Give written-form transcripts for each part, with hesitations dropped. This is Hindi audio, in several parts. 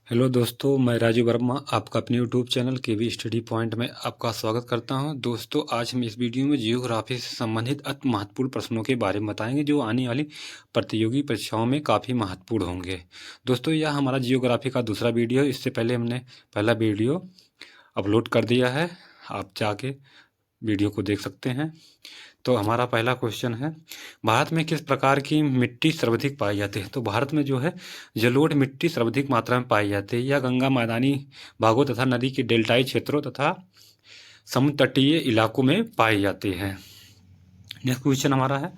हेलो दोस्तों, मैं राजू वर्मा आपका अपने यूट्यूब चैनल के वी स्टडी पॉइंट में आपका स्वागत करता हूं। दोस्तों, आज हम इस वीडियो में जियोग्राफी से संबंधित अति महत्वपूर्ण प्रश्नों के बारे में बताएंगे जो आने वाली प्रतियोगी परीक्षाओं में काफ़ी महत्वपूर्ण होंगे। दोस्तों, यह हमारा जियोग्राफी का दूसरा वीडियो है। इससे पहले हमने पहला वीडियो अपलोड कर दिया है, आप जाके वीडियो को देख सकते हैं। तो हमारा पहला क्वेश्चन है, भारत में किस प्रकार की मिट्टी सर्वाधिक पाई जाती है? तो भारत में जो है जलोढ़ मिट्टी सर्वाधिक मात्रा में पाई जाती है। यह गंगा मैदानी भागों तथा नदी के डेल्टाई क्षेत्रों तथा समुद्र तटीय इलाकों में पाई जाती है। नेक्स्ट क्वेश्चन हमारा है,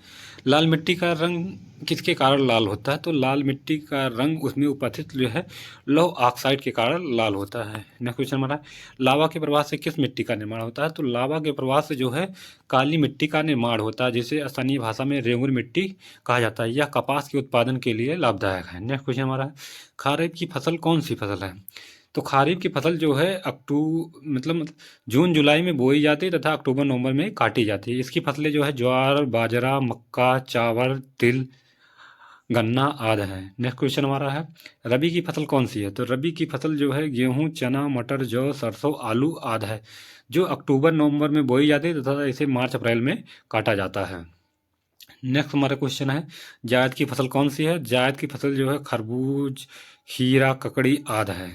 लाल मिट्टी का रंग किसके कारण लाल होता है? तो लाल मिट्टी का रंग उसमें उपस्थित जो है लौह ऑक्साइड के कारण लाल होता है। नेक्स्ट क्वेश्चन हमारा है, लावा के प्रवाह से किस मिट्टी का निर्माण होता है? तो लावा के प्रवाह से जो है काली मिट्टी का निर्माण होता है, जिसे स्थानीय भाषा में रेंगुर मिट्टी कहा जाता है। यह कपास के उत्पादन के लिए लाभदायक है। नेक्स्ट क्वेश्चन हमारा है, खरीफ की फसल कौन सी फसल है? तो खरीफ की फसल जो है मतलब जून जुलाई में बोई जाती है तथा अक्टूबर नवंबर में काटी जाती है। इसकी फसलें जो है ज्वार, बाजरा, मक्का, चावल, तिल, गन्ना आदि है। नेक्स्ट क्वेश्चन हमारा है, रबी की फसल कौन सी है? तो रबी की फसल जो है गेहूं, चना, मटर, जौ, सरसों, आलू आदि है, जो अक्टूबर नवंबर में बोई जाती है तथा इसे मार्च अप्रैल में काटा जाता है। नेक्स्ट हमारा क्वेश्चन है, जायद की फसल कौन सी है? जायद की फसल जो है खरबूज, खीरा, ककड़ी आदि है।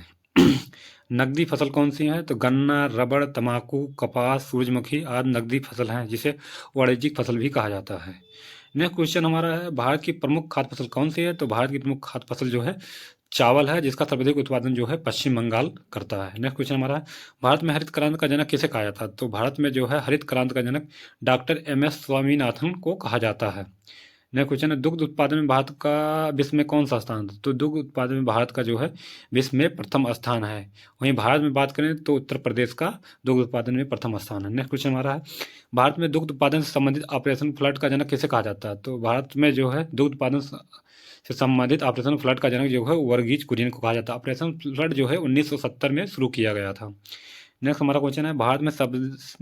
नकदी फसल कौन सी है? तो गन्ना, रबड़, तंबाकू, कपास, सूरजमुखी आदि नकदी फसल हैं, जिसे वाणिज्यिक फसल भी कहा जाता है। नेक्स्ट क्वेश्चन हमारा है, भारत की प्रमुख खाद्य फसल कौन सी है? तो भारत की प्रमुख खाद्य फसल जो है चावल है, जिसका सर्वाधिक उत्पादन जो है पश्चिम बंगाल करता है। नेक्स्ट क्वेश्चन हमारा है, भारत में हरित क्रांति का जनक किसे कहा जाता है? तो भारत में जो है हरित क्रांति का जनक डॉक्टर MS स्वामीनाथन को कहा जाता है। नेक्स्ट क्वेश्चन है, दुग्ध उत्पादन में भारत का विश्व में कौन सा स्थान है? तो दुग्ध उत्पादन में भारत का जो है विश्व में प्रथम स्थान है। वहीं भारत में बात करें तो उत्तर प्रदेश का दुग्ध उत्पादन में प्रथम स्थान है। नेक्स्ट क्वेश्चन हमारा है, भारत में दुग्ध उत्पादन से संबंधित ऑपरेशन फ्लड का जनक किसे कहा जाता है? तो भारत में जो है दुग्ध उत्पादन से संबंधित ऑपरेशन फ्लड का जनक जो है वर्गीज कुरियन को कहा जाता है। ऑपरेशन फ्लड जो है 1970 में शुरू किया गया था। नेक्स्ट हमारा क्वेश्चन है, भारत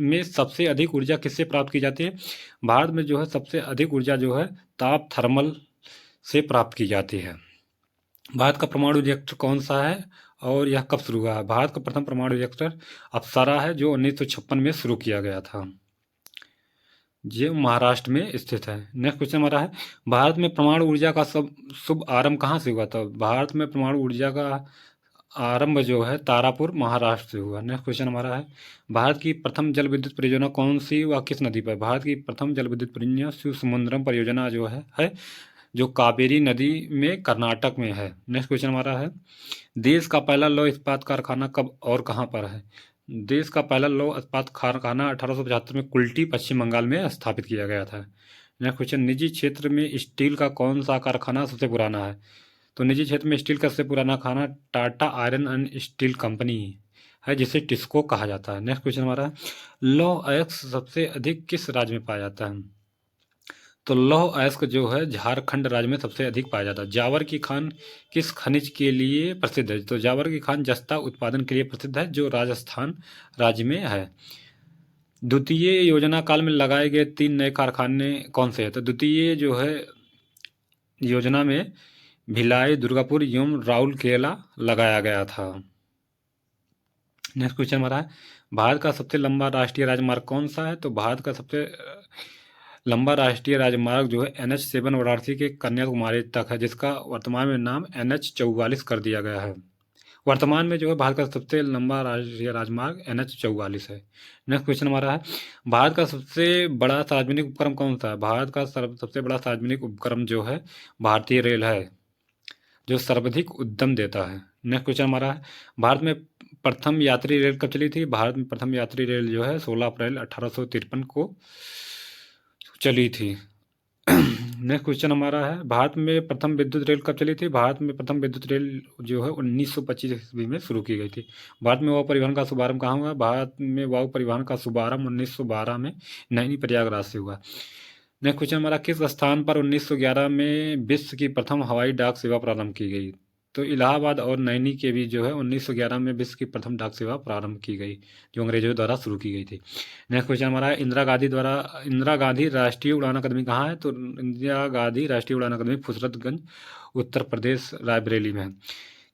में सबसे अधिक ऊर्जा किससे प्राप्त की जाती है? भारत में जो है सबसे अधिक ऊर्जा जो है ताप थर्मल से प्राप्त की जाती है। भारत का परमाणु रिएक्टर कौन सा है और यह कब शुरू हुआ है? भारत का प्रथम परमाणु रिएक्टर अप्सरा है, जो 1956 में शुरू किया गया था। ये महाराष्ट्र में स्थित है। नेक्स्ट क्वेश्चन हमारा है, भारत में परमाणु ऊर्जा का शुभ आरंभ कहाँ से हुआ था? भारत में परमाणु ऊर्जा का आरंभ जो है तारापुर महाराष्ट्र से हुआ। नेक्स्ट क्वेश्चन हमारा है, भारत की प्रथम जल विद्युत परियोजना कौन सी व किस नदी पर? भारत की प्रथम जल विद्युत परियोजना शिवसमुद्रम परियोजना जो है जो कावेरी नदी में कर्नाटक में है। नेक्स्ट क्वेश्चन हमारा है, देश का पहला लौह इस्पात कारखाना कब और कहाँ पर है? देश का पहला लौह इस्पात कारखाना 1875 में कुल्टी पश्चिम बंगाल में स्थापित किया गया था। नेक्स्ट क्वेश्चन, निजी क्षेत्र में स्टील का कौन सा कारखाना सबसे पुराना है? तो निजी क्षेत्र में स्टील का सबसे पुराना खाना Tata iron and steel company है, जिसे टिस्को कहा जाता है। नेक्स्ट क्वेश्चन हमारा, लौह अयस्क सबसे अधिक किस राज्य में पाया जाता है? तो लौह अयस्क जो है झारखंड राज्य में सबसे अधिक पाया जाता है। जावर की खान किस खनिज के लिए प्रसिद्ध है? तो जावर की खान जस्ता उत्पादन के लिए प्रसिद्ध है, जो राजस्थान राज्य में है। द्वितीय योजना काल में लगाए गए 3 नए कारखाने कौन से हैं? तो द्वितीय जो है योजना में भिलाई, दुर्गापुर एवं राउरकेला लगाया गया था। नेक्स्ट क्वेश्चन हमारा है, भारत का सबसे लंबा राष्ट्रीय राजमार्ग कौन सा है? तो भारत का सबसे लंबा राष्ट्रीय राजमार्ग जो है NH7 वाराणसी के कन्याकुमारी तक है, जिसका वर्तमान में नाम NH44 कर दिया गया है। वर्तमान में जो है भारत का सबसे लंबा राष्ट्रीय राजमार्ग NH44 है। नेक्स्ट क्वेश्चन हमारा है, भारत का सबसे बड़ा सार्वजनिक उपक्रम कौन सा है? भारत का सबसे बड़ा सार्वजनिक उपक्रम जो है भारतीय रेल है, जो सर्वाधिक उद्यम देता है। नेक्स्ट क्वेश्चन हमारा है, भारत में प्रथम यात्री रेल कब चली थी? भारत में प्रथम यात्री रेल जो है 16 अप्रैल 1853 को चली थी। नेक्स्ट क्वेश्चन हमारा है, भारत में प्रथम विद्युत रेल कब चली थी? भारत में प्रथम विद्युत रेल जो है 1925 ईस्वी में शुरू की गई थी। भारत में वायु परिवहन का शुभारंभ कहाँ हुआ? भारत में वायु परिवहन का शुभारंभ 1912 में नैनी प्रयागराज से हुआ। नेक्स्ट क्वेश्चन हमारा, किस स्थान पर 1911 में विश्व की प्रथम हवाई डाक सेवा प्रारंभ की गई? तो इलाहाबाद और नैनी के बीच जो है 1911 में विश्व की प्रथम डाक सेवा प्रारंभ की गई, जो अंग्रेजों द्वारा शुरू की गई थी। नेक्स्ट क्वेश्चन हमारा है, इंदिरा गांधी राष्ट्रीय उड़ान अकादमी कहाँ है? तो इंदिरा गांधी राष्ट्रीय उड़ान अकादमी फुसरतगंज उत्तर प्रदेश रायबरेली में है।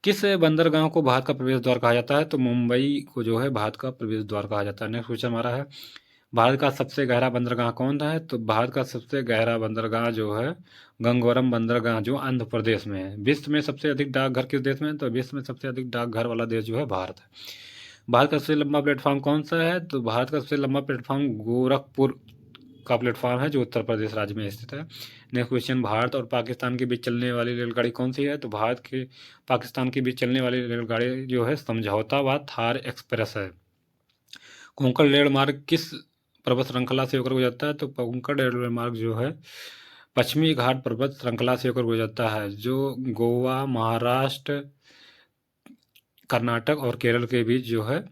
किस बंदरगाह को भारत का प्रवेश द्वार कहा जाता है? तो मुंबई को जो है भारत का प्रवेश द्वार कहा जाता है। नेक्स्ट क्वेश्चन हमारा है, भारत का सबसे गहरा बंदरगाह कौन सा है? तो भारत का सबसे गहरा बंदरगाह जो है गंगोरम बंदरगाह, जो आंध्र प्रदेश में है। विश्व में सबसे अधिक डाकघर किस देश में है? तो विश्व में सबसे अधिक डाकघर वाला देश जो है भारत है। भारत का सबसे लंबा प्लेटफॉर्म कौन सा है? तो भारत का सबसे लंबा प्लेटफॉर्म गोरखपुर का प्लेटफॉर्म है, जो उत्तर प्रदेश राज्य में स्थित है। नेक्स्ट क्वेश्चन, भारत और पाकिस्तान के बीच चलने वाली रेलगाड़ी कौन सी है? तो भारत के पाकिस्तान के बीच चलने वाली रेलगाड़ी जो है समझौता व थार एक्सप्रेस है। कोंकण रेल मार्ग किस पर्वत श्रृंखला से होकर गुजरता है? तो कोंकण रेलवे मार्ग जो है पश्चिमी घाट पर्वत श्रृंखला से होकर गुजरता है, जो गोवा, महाराष्ट्र, कर्नाटक और केरल के बीच जो है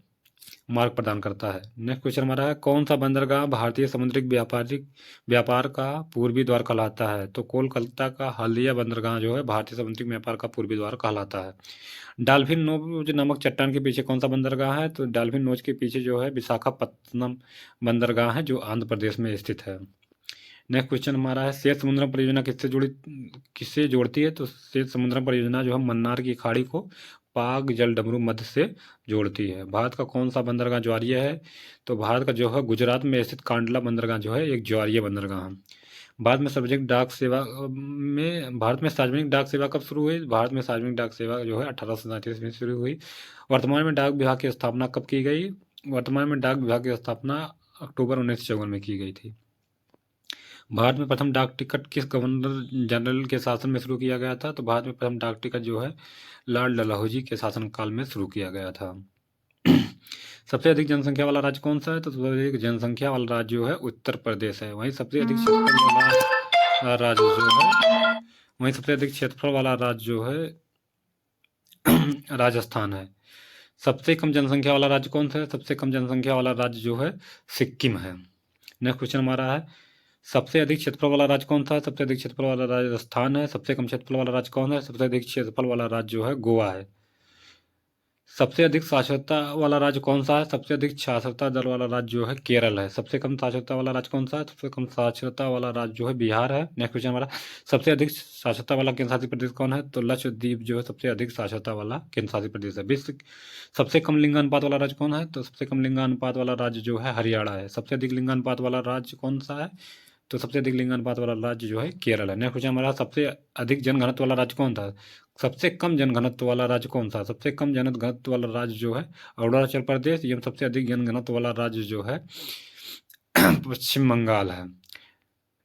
मार्ग प्रदान करता है। नेक्स्ट क्वेश्चन हमारा है, कौन सा बंदरगाह भारतीय समुद्री व्यापार का पूर्वी द्वार कहलाता है? तो कोलकाता का हल्दिया बंदरगाह जो है भारतीय समुद्री व्यापार का पूर्वी द्वार कहलाता है। डाल्फिन नोज नामक चट्टान के पीछे कौन सा बंदरगाह है? तो डाल्फिन नोज के पीछे जो है विशाखापत्तनम बंदरगाह है, जो आंध्र प्रदेश में स्थित है। नेक्स्ट क्वेश्चन हमारा है, श्वेत समुद्रम परियोजना किससे जोड़ती है? तो श्वेत समुद्रम परियोजना जो है मन्नार की खाड़ी को पाक जलडमरू मध्य से जोड़ती है। भारत का कौन सा बंदरगाह ज्वारीय है? तो भारत का जो है गुजरात में स्थित कांडला बंदरगाह जो है एक ज्वारीय बंदरगाह है। भारत में सार्वजनिक डाक सेवा कब शुरू हुई? भारत में सार्वजनिक डाक सेवा जो है 1837 में शुरू हुई। वर्तमान में डाक विभाग की स्थापना कब की गई? वर्तमान में डाक विभाग की स्थापना अक्टूबर 1954 में की गई थी। भारत में प्रथम डाक टिकट किस गवर्नर जनरल के शासन में शुरू किया गया था? तो भारत में प्रथम डाक टिकट जो है लॉर्ड डलहौजी के शासनकाल में शुरू किया गया था। सबसे अधिक जनसंख्या वाला राज्य कौन सा है? तो सबसे अधिक जनसंख्या वाला राज्य जो है उत्तर प्रदेश है। वहीं सबसे अधिक क्षेत्रफल वाला राज्य जो है राजस्थान है। सबसे कम जनसंख्या वाला राज्य कौन सा है? सबसे कम जनसंख्या वाला राज्य जो है सिक्किम है। नेक्स्ट क्वेश्चन हमारा है, सबसे अधिक क्षेत्रफल वाला राज्य कौन सा है? सबसे अधिक क्षेत्रफल वाला राज्य राजस्थान है। सबसे कम क्षेत्रफल वाला राज्य कौन है? सबसे अधिक क्षेत्रफल वाला राज्य जो है गोवा है। सबसे अधिक साक्षरता वाला राज्य कौन सा है? सबसे अधिक साक्षरता दर वाला राज्य जो है केरल है। सबसे कम साक्षरता वाला राज्य कौन सा है? सबसे कम साक्षरता वाला राज्य जो है बिहार है। नेक्स्ट क्वेश्चन हमारा, सबसे अधिक साक्षरता वाला केंद्र शासित प्रदेश कौन है? तो लक्षद्वीप जो है सबसे अधिक साक्षरता वाला केंद्र शासित प्रदेश है। विश्व सबसे कम लिंगानुपात वाला राज्य कौन है? तो सबसे कम लिंगानुपात वाला राज्य जो है हरियाणा है। सबसे अधिक लिंगानुपात वाला राज्य कौन सा है? तो सबसे अधिक लिंगानुपात वाला राज्य जो है केरल है। नेक्स्ट क्वेश्चन हमारा, सबसे अधिक जनघनत्व वाला राज्य कौन था? सबसे कम जनघनत्व वाला राज्य कौन सा? सबसे कम जनघनत्व वाला राज्य जो है अरुणाचल प्रदेश, एवं सबसे अधिक जनघनत्व वाला राज्य जो है पश्चिम बंगाल है।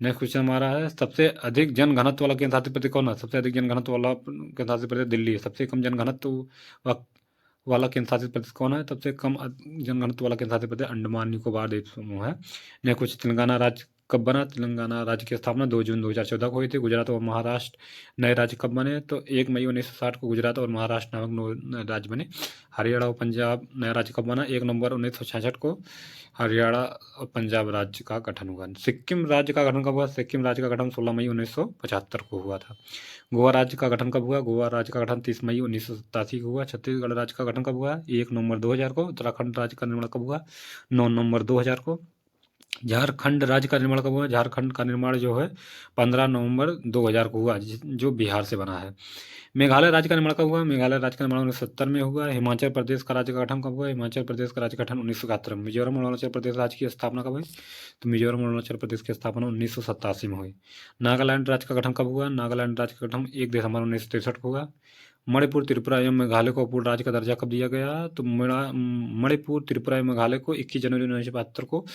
नेक्स्ट क्वेश्चन हमारा है, सबसे अधिक जनघनत्व वाला केंद्र शासित प्रदेश कौन है? सबसे अधिक जनघनत्व वाला केंद्र शासित प्रदेश दिल्ली है। सबसे कम जनघनत्व वाला केंद्र शासित प्रदेश कौन है? सबसे कम जनघनत्व वाला केंद्र शासित प्रदेश अंडमान निकोबार द्वीप समूह है। नेक्स्ट क्वेश्चन, तेलंगाना राज्य कब बना? तेलंगाना राज्य की स्थापना 2 जून 2014 को हुई थी। गुजरात और महाराष्ट्र नए राज्य कब बने? तो 1 मई 1960 को गुजरात और महाराष्ट्र नामक नए राज्य बने। हरियाणा और पंजाब नया राज्य कब बना? 1 नवंबर 1966 को हरियाणा और पंजाब राज्य का गठन हुआ। सिक्किम राज्य का गठन कब हुआ? सिक्किम राज्य का गठन 16 मई 1975 को हुआ था। गोवा राज्य का गठन कब हुआ? गोवा राज्य का गठन 30 मई 1987 को हुआ। छत्तीसगढ़ राज्य का गठन कब हुआ? 1 नवंबर 2000 को। उत्तराखंड राज्य का निर्माण कब हुआ? 9 नवंबर 2000 को। झारखंड राज्य का निर्माण कब हुआ? झारखंड का निर्माण जो है 15 नवंबर 2000 को हुआ, जो बिहार से बना है। मेघालय राज्य का निर्माण कब हुआ? मेघालय राज्य का निर्माण 1970 में हुआ। हिमाचल प्रदेश का राज्य का गठन कब हुआ? हिमाचल प्रदेश का राज्य का गठन 1971 में। मिजोरम और अरुणाचल प्रदेश राज्य की स्थापना कब हुई? तो मिजोरम और अरुणाचल प्रदेश की स्थापना 1987 में हुई। नागालैंड राज्य का गठन कब हुआ? नागालैंड राज्य का गठन 1 दिसंबर 1963 को हुआ। मणिपुर, त्रिपुरा एवं मेघालय को पूर्ण राज्य का दर्जा कब दिया गया? तो मणिपुर, त्रिपुरा एवं मेघालय को 21 जनवरी 1972 को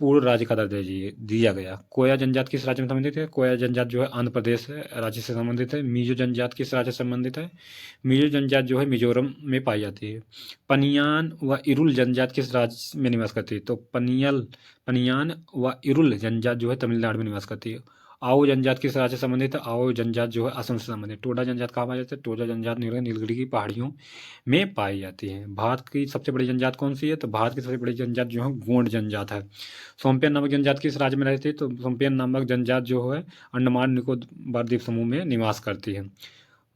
पूर्ण राज्य का दर्जा दिया गया। कोया जनजात किस राज्य में संबंधित है? कोया जनजात जो है आंध्र प्रदेश राज्य से संबंधित है। मिजो जनजात किस राज्य से संबंधित है? मिजो जनजात जो है मिजोरम में पाई जाती है। पनियान व इरुल जनजात किस राज्य में निवास करती है? तो पनियान व इरुल जनजात जो है तमिलनाडु में निवास करती है। आओ जनजात किस राज्य से संबंधित है? आओ जनजात जो है असम से संबंधित। टोडा जनजात कहाँ पाई जाती है? टोडा जनजात नीलगिरी की पहाड़ियों में पाई जाती है। भारत की सबसे बड़ी जनजात कौन सी है? तो भारत की सबसे बड़ी जनजात जो है गोंड जनजात है। सोम्पियन नामक जनजात किस राज्य में रहती है? तो सोम्पियन नामक जनजात जो है अंडमान निकोबार द्वीप समूह में निवास करती है।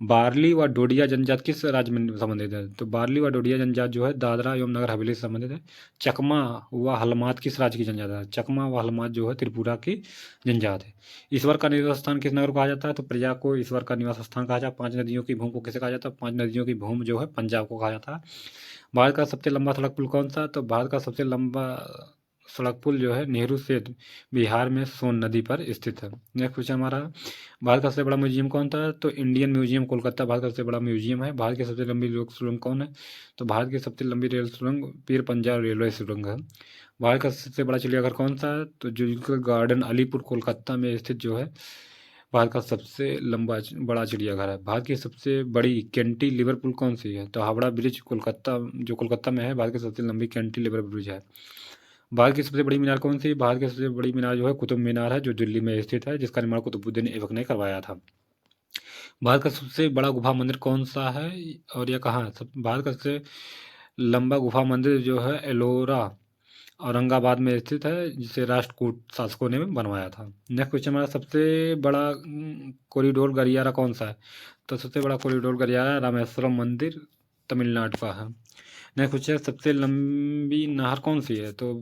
बार्ली व डोडिया जनजाति किस राज्य में संबंधित है? तो बार्ली व डोडिया जनजाति जो है दादरा एवं नगर हवेली से संबंधित है। चकमा व हलमात किस राज्य की जनजाति है? चकमा व हलमात जो है त्रिपुरा की जनजाति है। ईश्वर का निवास स्थान किस नगर को कहा जाता है? तो प्रयाग को ईश्वर का निवास स्थान कहा जाता है। 5 नदियों की भूमि को किसे कहा जाता है? 5 नदियों की भूमि जो है पंजाब को कहा जाता है। भारत का सबसे लंबा सड़क पुल कौन सा? तो भारत का सबसे लंबा सड़क पुल जो है नेहरू सेतु बिहार में सोन नदी पर स्थित है। नेक्स्ट क्वेश्चन हमारा, भारत का सबसे बड़ा म्यूजियम कौन सा है? तो इंडियन म्यूजियम कोलकाता भारत का सबसे बड़ा म्यूजियम है। भारत की सबसे लंबी रेल सुरंग कौन है? तो भारत की सबसे लंबी रेल सुरंग पीर पंजाब रेलवे सुरंग है। भारत का सबसे बड़ा चिड़ियाघर कौन सा है? तो जूलॉजिकल गार्डन अलीपुर कोलकाता में स्थित जो है भारत का सबसे लंबा बड़ा चिड़ियाघर है। भारत की सबसे बड़ी कैंटिलीवर पुल कौन सी है? तो हावड़ा ब्रिज कोलकाता जो कोलकाता में है भारत की सबसे लंबी कैंटिलीवर ब्रिज है। भारत की सबसे बड़ी मीनार कौन सी है? भारत की सबसे बड़ी मीनार जो है कुतुब मीनार है जो दिल्ली में स्थित है, जिसका निर्माण कुतुबुद्दीन ऐबक ने करवाया था। भारत का सबसे बड़ा गुफा मंदिर कौन सा है और यह कहाँ है? भारत का सबसे लंबा गुफा मंदिर जो है एलोरा औरंगाबाद में स्थित है, जिसे राष्ट्रकूट शासकों ने बनवाया था। नेक्स्ट क्वेश्चन हमारा, सबसे बड़ा कॉरिडोर गलियारा कौन सा है? तो सबसे बड़ा कॉरिडोर गलियारा रामेश्वरम मंदिर तमिलनाडु का है। नेक्स्ट क्वेश्चन, सबसे लंबी नहर कौन सी है? तो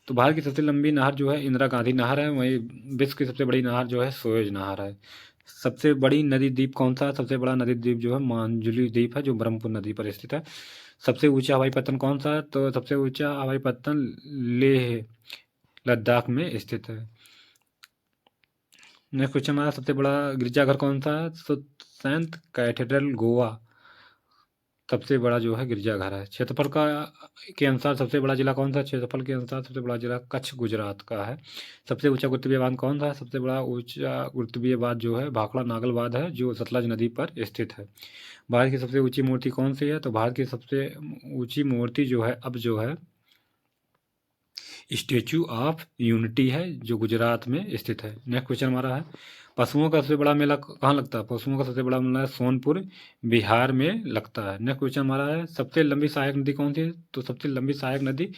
भारत की सबसे लंबी नहर जो है इंदिरा गांधी नहर है। वहीं विश्व की सबसे बड़ी नहर जो है सुएज नहर है। सबसे बड़ी नदी द्वीप कौन सा है? सबसे बड़ा नदी द्वीप जो है मांजुली द्वीप है जो ब्रह्मपुत्र नदी पर स्थित है। सबसे ऊंचा हवाई पत्तन कौन सा है? तो सबसे ऊंचा हवाई पत्तन लेह लद्दाख में स्थित है। नेक्स्ट क्वेश्चन हमारा, सबसे बड़ा गिरजाघर कौन सा है? तो सेंट कैथेड्रल गोवा सबसे बड़ा जो है गिरजाघर है। क्षेत्रफल का के अनुसार सबसे बड़ा जिला कौन सा? क्षेत्रफल के अनुसार सबसे बड़ा जिला कच्छ गुजरात का है। सबसे ऊंचा गुरुत्वीय बांध कौन सा है? सबसे बड़ा ऊंचा गुरुत्वीय बांध जो है भाखड़ा नागल बांध है जो सतलज नदी पर स्थित है। भारत की सबसे ऊंची मूर्ति कौन सी है? तो भारत की सबसे ऊंची मूर्ति जो है अब जो है स्टेचू ऑफ यूनिटी है जो गुजरात में स्थित है। नेक्स्ट क्वेश्चन हमारा है, पशुओं का सबसे बड़ा मेला कहाँ लगता है? पशुओं का सबसे बड़ा मेला सोनपुर बिहार में लगता है। नेक्स्ट क्वेश्चन हमारा है, सबसे लंबी सहायक नदी कौन सी है? तो सबसे लंबी सहायक नदी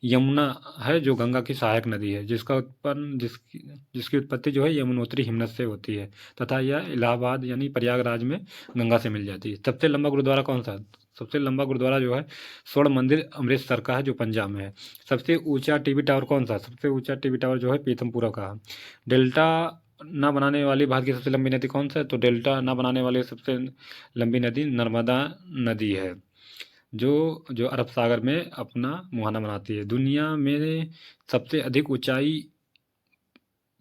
यमुना है जो गंगा की सहायक नदी है, जिसकी उत्पत्ति जो है यमुनोत्री हिमनद से होती है तथा यह इलाहाबाद यानी प्रयागराज में गंगा से मिल जाती है। सबसे लंबा गुरुद्वारा कौन सा है? सबसे लंबा गुरुद्वारा जो है स्वर्ण मंदिर अमृतसर का है जो पंजाब में है। सबसे ऊंचा टीवी टावर कौन सा? सबसे ऊंचा टीवी टावर जो है पीतमपुरा का है। डेल्टा ना बनाने वाली भारत की सबसे लंबी नदी कौन सा है? तो डेल्टा ना बनाने वाली सबसे लंबी नदी नर्मदा नदी है जो जो अरब सागर में अपना मुहाना बनाती है। दुनिया में सबसे अधिक ऊंचाई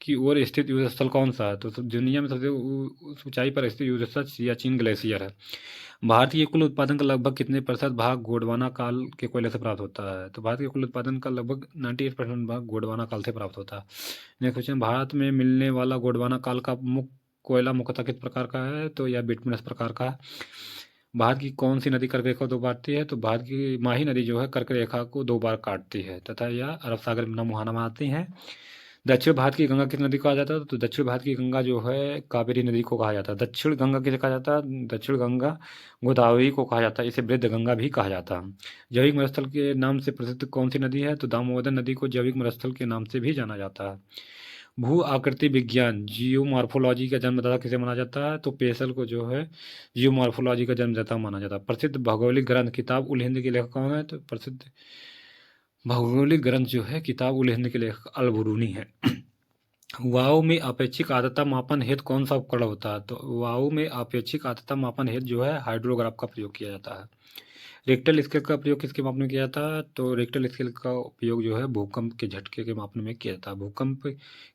की ओर स्थित युद्ध स्थल कौन सा है? तो दुनिया में सबसे ऊंचाई पर स्थित युद्ध स्थल सियाचिन ग्लेशियर है। भारत के कुल उत्पादन का लगभग कितने प्रतिशत भाग गोंडवाना काल के कोयले से प्राप्त होता है? तो भारत के कुल उत्पादन का लगभग 98% भाग गोंडवाना काल से प्राप्त होता है। नेक्स्ट क्वेश्चन, भारत में मिलने वाला गोंडवाना काल का मुख्य कोयला मुख्यतः किस प्रकार का है? तो यह बिटुमिनस प्रकार का है। भारत की कौन सी नदी कर्क रेखा को 2 बार काटती है? तो भारत की माही नदी जो है कर्क रेखा को 2 बार काटती है तथा यह अरब सागर में मुहाना बनाती है। दक्षिण भारत की गंगा किस नदी को कहा जाता है? तो दक्षिण भारत की गंगा जो है कावेरी नदी को कहा जाता है। दक्षिण गंगा किसे कहा जाता है? दक्षिण गंगा गोदावरी को कहा जाता है। इसे वृद्ध गंगा भी कहा जाता है। जैविक मरुस्थल के नाम से प्रसिद्ध कौन सी नदी है? तो दामोदर नदी को जैविक मरुस्थल के नाम से भी जाना जाता है। भू आकृति विज्ञान जियोमॉर्फोलॉजी का जन्मदाता किसे माना जाता है? तो पेसल को जो है जियोमॉर्फोलॉजी का जन्मदाता माना जाता है। प्रसिद्ध भौगोलिक ग्रंथ किताब उल हिंद के लेखक कौन है? तो प्रसिद्ध भौगोलिक ग्रंथ जो है किताब उल हिंद के लेखक अल बुरूनी है। वायु में अपेक्षिक आर्द्रता मापन हेतु कौन सा उपकरण होता है? तो वायु में अपेक्षिक आर्द्रता मापन हेतु जो है हाइड्रोग्राफ का प्रयोग किया जाता है। रेक्टल स्केल का प्रयोग किसके मापने में किया जाता है? तो रेक्टल स्केल का उपयोग जो है भूकंप के झटके के मापने में किया जाता है। भूकंप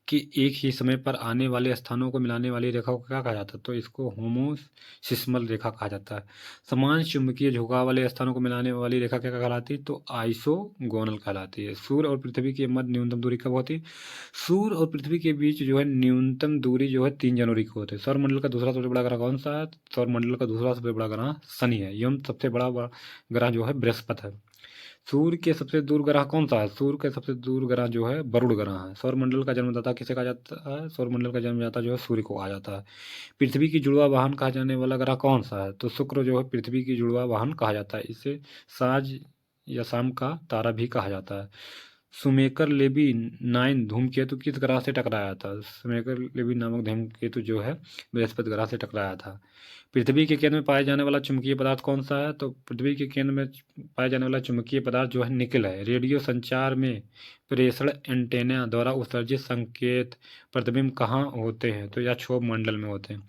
के एक ही समय पर आने वाले स्थानों को मिलाने वाली रेखा को क्या कहा जाता है? तो इसको होमोसिस्मल रेखा कहा जाता है। समान चुंबकीय झुकाव वाले स्थानों को मिलाने वाली रेखा क्या कहलाती है? तो आइसोगोनल कहलाती है। सूर्य और पृथ्वी के मध्य न्यूनतम दूरी कब होती है? सूर्य और पृथ्वी के बीच जो है न्यूनतम दूरी जो है 3 जनवरी को होती है। सौरमंडल का दूसरा सबसे बड़ा ग्रह कौन सा है? सौरमंडल का दूसरा सबसे बड़ा ग्रह शनि है एवं सबसे बड़ा ग्रह जो है बृहस्पति है। सूर्य के सबसे दूर ग्रह कौन सा है? सूर्य के सबसे दूर ग्रह जो है वरुण ग्रह है। सौरमंडल का जन्मदाता किसे कहा जाता है? सौरमंडल का जन्मदाता जो है सूर्य को कहा जाता है। पृथ्वी की जुड़वा वाहन कहा जाने वाला ग्रह कौन सा है? तो शुक्र जो है पृथ्वी की जुड़वा वाहन कहा जाता है। इसे साँझ या शाम का तारा भी कहा जाता है। सुमेकर लेबी 9 धूमकेतु किस ग्रह से टकराया था? सुमेकर लेबी नामक धूमकेतु जो है बृहस्पति ग्रह से टकराया था। पृथ्वी के केंद्र में पाए जाने वाला चुंबकीय पदार्थ कौन सा है? तो पृथ्वी के केंद्र में पाए जाने वाला चुंबकीय पदार्थ जो है निकल है। रेडियो संचार में प्रेषण एंटेना द्वारा उत्सर्जित संकेत प्रतिबिंब कहाँ होते हैं? तो यह क्षोभ मंडल में होते हैं।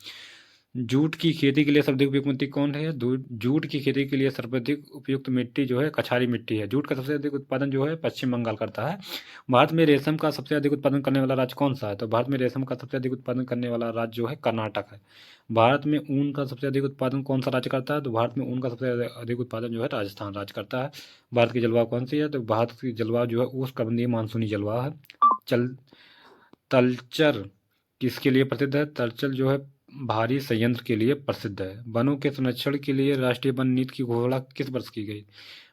जूट की खेती के लिए सर्वाधिक उपयुक्त मिट्टी कौन है? जूट की खेती के लिए सर्वाधिक उपयुक्त मिट्टी जो है कछारी मिट्टी है। जूट का सबसे अधिक उत्पादन जो है पश्चिम बंगाल करता है। भारत में रेशम का सबसे अधिक उत्पादन करने वाला राज्य कौन सा है? तो भारत में रेशम का सबसे अधिक उत्पादन करने वाला राज्य जो है कर्नाटक है। भारत में ऊन का सबसे अधिक उत्पादन कौन सा राज्य करता है? तो भारत में ऊन का सबसे अधिक उत्पादन जो है राजस्थान राज्य करता है। भारत की जलवायु कौन सी है? तो भारत की जलवायु जो है उष्णकटिबंधीय मानसूनी जलवायु है। तलचर किसके लिए प्रसिद्ध है? तलचर जो है भारी संयंत्र के लिए प्रसिद्ध है। वनों के संरक्षण के लिए राष्ट्रीय वन नीति की घोषणा किस वर्ष की गई?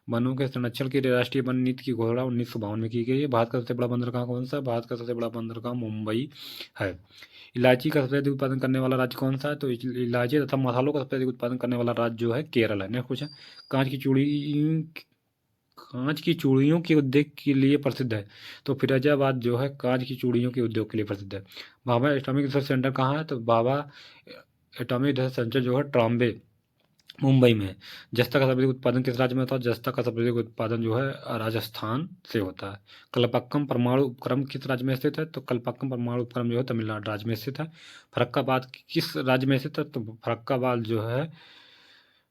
वनों के संरक्षण के लिए राष्ट्रीय वन नीति की घोषणा 1952 में की गई है। भारत का सबसे बड़ा बंदरगाह कौन सा? भारत का सबसे बड़ा बंदरगाह मुंबई है। इलायची का सबसे अधिक उत्पादन करने वाला राज्य कौन सा है? तो इलायची तथा मसालों का सबसे अधिक उत्पादन करने वाला राज्य जो है केरल है। नेक्स्ट क्वेश्चन, कांच की चूड़ियों के उद्योग के लिए प्रसिद्ध है। तो फिरोजाबाद जो है कांच की चूड़ियों के उद्योग के लिए प्रसिद्ध है। भाभा एटॉमिक रिसर्च सेंटर कहाँ है? तो भाभा एटॉमिक रिसर्च सेंटर जो है ट्रॉम्बे मुंबई में है। जस्ता का सर्वाधिक उत्पादन किस राज्य में होता है? जस्ता का सर्वाधिक उत्पादन जो है राजस्थान से होता है। कलपक्कम परमाणु उपक्रम किस राज्य में स्थित है? तो कलपक्कम परमाणु उपक्रम जो है तमिलनाडु राज्य में स्थित है। फरक्काबाद किस राज्य में स्थित है? तो फरक्काबाद जो है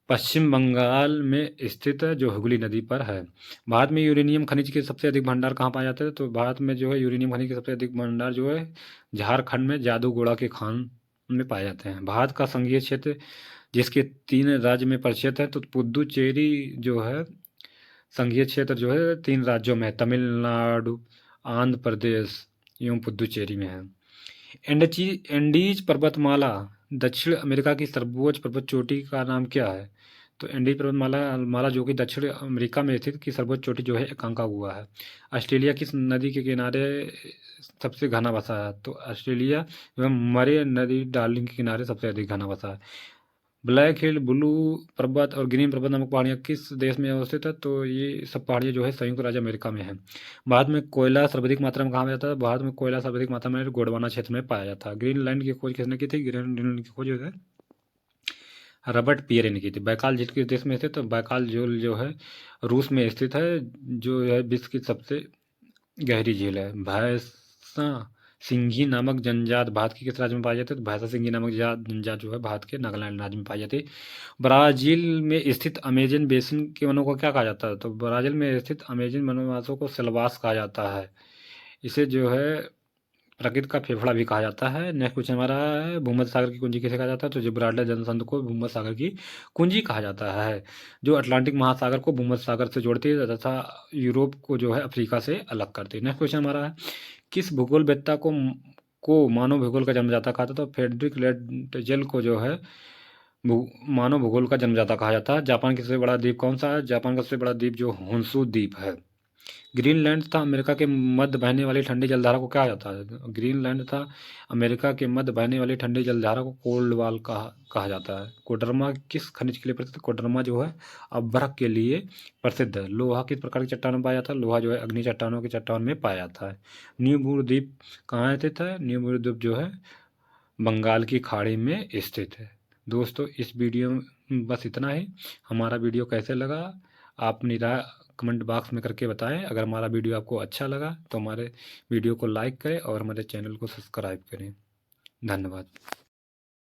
पश्चिम बंगाल में स्थित है, जो हुगली नदी पर है। भारत में यूरेनियम खनिज के सबसे अधिक भंडार कहाँ पाए जाते हैं? तो भारत में जो है यूरेनियम खनिज के सबसे अधिक भंडार जो है झारखंड में जादूगोड़ा के खान में पाए जाते हैं। भारत का संघीय क्षेत्र जिसके 3 राज्य में परिचित है, तो पुदुचेरी जो है संघीय क्षेत्र जो है 3 राज्यों में है, तमिलनाडु, आंध्र प्रदेश एवं पुदुचेरी में है। एंडीज पर्वतमाला दक्षिण अमेरिका की सर्वोच्च पर्वत चोटी का नाम क्या है? तो एंडीज पर्वतमाला जो कि दक्षिण अमेरिका में स्थित की सर्वोच्च चोटी जो है अकांकागुआ है। ऑस्ट्रेलिया किस नदी के किनारे सबसे घना बसा है? तो ऑस्ट्रेलिया जो है मरे नदी डार्लिंग के किनारे सबसे अधिक घना बसा है। ब्लैक हिल, ब्लू पर्वत और ग्रीन पर्वत नामक पहाड़ियाँ किस देश में अवस्थित है? तो ये सब पहाड़ियाँ जो है संयुक्त राज्य अमेरिका में है। भारत में कोयला सर्वाधिक मात्रा में कहाँ पाया जाता है? भारत में कोयला सर्वाधिक मात्रा में गोंडवाना क्षेत्र में पाया जाता है। ग्रीनलैंड की खोज किसने की थी? ग्रीनलैंड की खोज जो है रॉबर्ट पियरे ने की थी। बैकाल झील किस देश में स्थित है? बैकाल झील जो है रूस में स्थित है, जो है विश्व की सबसे गहरी झील है। भैंसा सिंघी नामक जनजात भारत के किस राज्य में पाई जाती है? तो भैंसा सिंघी नामक जनजात जो है भारत के नागालैंड राज्य में पाई जाती है। ब्राजील में स्थित अमेजन बेसिन के वनों को क्या कहा जाता है? तो ब्राजील में स्थित अमेजन वनवासों को सेल्वास कहा जाता है। इसे जो है प्रकृति का फेफड़ा भी कहा जाता है। नेक्स्ट क्वेश्चन हमारा है, भूमध्य सागर की कुंजी किसे कहा जाता है? तो जिब्राल्टर जनसंध को भूमध्य सागर की कुंजी कहा जाता है, जो अटलांटिक महासागर को भूमध्य सागर से जोड़ती है तथा यूरोप को जो है अफ्रीका से अलग करती है। नेक्स्ट क्वेश्चन हमारा है, किस भूगोलवेत्ता को मानव भूगोल का जन्मदाता कहा था? तो फ्रेडरिक लेडजेल को जो है मानव भूगोल का जन्मदाता कहा जाता है। जापान का सबसे बड़ा द्वीप कौन सा है? जापान का सबसे बड़ा द्वीप जो होन्शु द्वीप है। ग्रीनलैंड तथा अमेरिका के मध्य बहने वाली ठंडी जलधारा को कहा जाता है? ग्रीनलैंड तथा अमेरिका के मध्य बहने वाली ठंडी जलधारा को कोल्ड वॉल कहा जाता है। कोडरमा किस खनिज के लिए प्रसिद्ध है? कोडरमा जो है अभ्रक के लिए प्रसिद्ध है। लोहा किस प्रकार की चट्टानों में पाया जाता है? लोहा जो है अग्नि चट्टानों की चट्टान में पाया जाता है। न्यू ब्रू द्वीप कहाँ स्थित है? न्यू ब्रू द्वीप जो है बंगाल की खाड़ी में स्थित है। दोस्तों इस वीडियो में बस इतना ही। हमारा वीडियो कैसे लगा आप राय कमेंट बॉक्स में करके बताएं। अगर हमारा वीडियो आपको अच्छा लगा तो हमारे वीडियो को लाइक करें और हमारे चैनल को सब्सक्राइब करें। धन्यवाद।